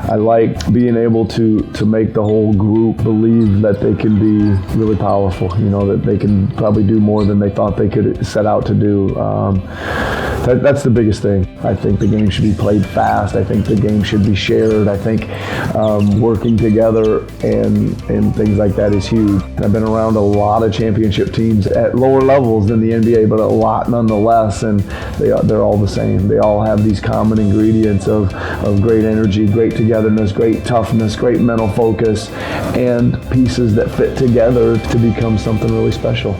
I like being able to make the whole group believe that they can be really powerful, that they can probably do more than they thought they could set out to do. That's the biggest thing. I think the game should be played fast. I think the game should be shared. I think working together and things like that is huge. I've been around a lot of championship teams at lower levels than the NBA, but a lot nonetheless, and they're all the same. They all have these common ingredients of great energy, great togetherness, great toughness, great mental focus, and pieces that fit together to become something really special.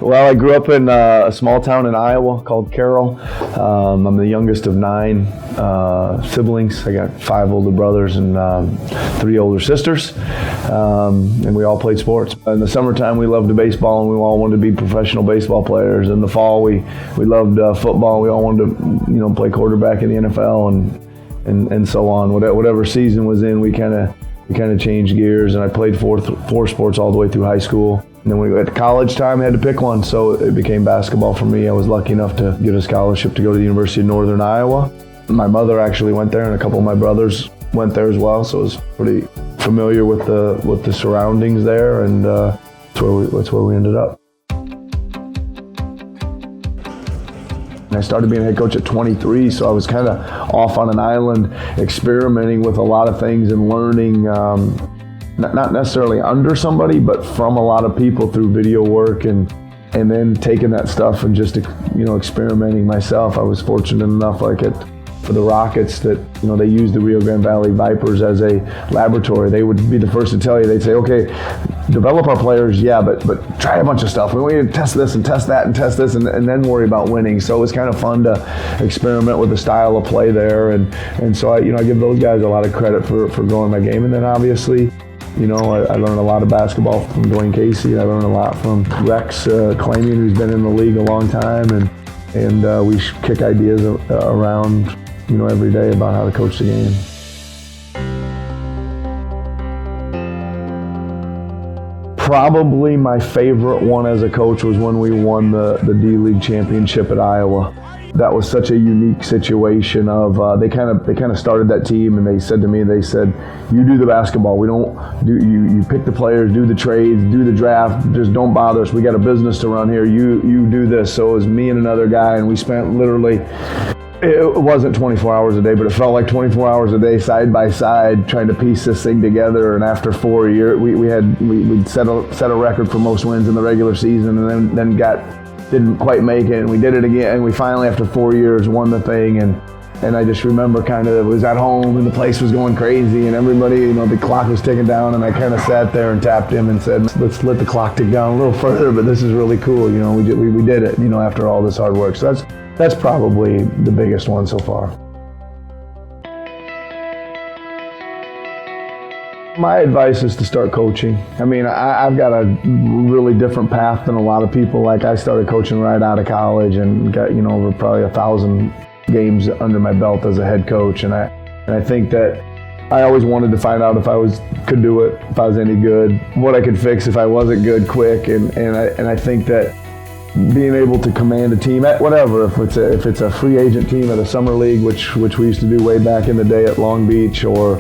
Well, I grew up in a small town in Iowa called Carroll. I'm the youngest of 9 siblings. I got 5 older brothers and 3 older sisters, and we all played sports. In the summertime, we loved baseball, and we all wanted to be professional baseball players. In the fall, we loved football. We all wanted to, play quarterback in the NFL, and so on. Whatever season was in, we kind of changed gears, and I played four sports all the way through high school. And then when we got to college time, I had to pick one, so it became basketball for me. I was lucky enough to get a scholarship to go to the University of Northern Iowa. My mother actually went there, and a couple of my brothers went there as well, so I was pretty familiar with the surroundings there, and that's where we ended up. I started being a head coach at 23, so I was kind of off on an island experimenting with a lot of things and learning, not necessarily under somebody, but from a lot of people through video work, and then taking that stuff and just experimenting myself. I was fortunate enough, for the Rockets, that they used the Rio Grande Valley Vipers as a laboratory. They would be the first to tell you. They'd say, okay, develop our players, yeah, but try a bunch of stuff. We want you to test this and test that and test this, and then worry about winning. So it was kind of fun to experiment with the style of play there, and so I give those guys a lot of credit for growing my game. And then obviously, I learned a lot of basketball from Dwayne Casey. I learned a lot from Rex Claimian, who's been in the league a long time, and we kick ideas around every day about how to coach the game. Probably my favorite one as a coach was when we won the D-League championship at Iowa. That was such a unique situation of they kind of started that team, and they said to me, you do the basketball. We don't do you pick the players, do the trades, do the draft. Just don't bother us. We got a business to run here. You do this. So it was me and another guy, and we spent literally. It wasn't 24 hours a day, but it felt like 24 hours a day, side by side, trying to piece this thing together. And after 4 years, we set a record for most wins in the regular season, and then didn't quite make it, and we did it again, and we finally, after 4 years, won the thing. And I just remember it was at home, and the place was going crazy, and everybody, the clock was ticking down, and I kind of sat there and tapped him and said, let's let the clock tick down a little further, but this is really cool. We did it, after all this hard work. So that's probably the biggest one so far. My advice is to start coaching. I've got a really different path than a lot of people. Like, I started coaching right out of college and got, over probably 1,000 games under my belt as a head coach. And I think that I always wanted to find out if I could do it, if I was any good, what I could fix if I wasn't good quick. And I think that being able to command a team at whatever, if it's a free agent team at a summer league, which we used to do way back in the day at Long Beach, or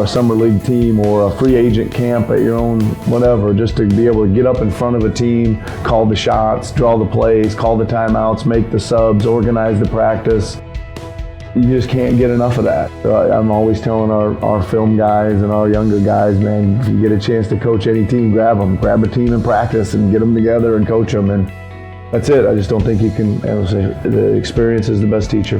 a summer league team, or a free agent camp at your own whatever, just to be able to get up in front of a team, call the shots, draw the plays, call the timeouts, make the subs, organize the practice. You just can't get enough of that. I'm always telling our film guys and our younger guys, man, if you get a chance to coach any team, grab a team in practice and get them together and coach them. And that's it. I just don't think you can. The experience is the best teacher.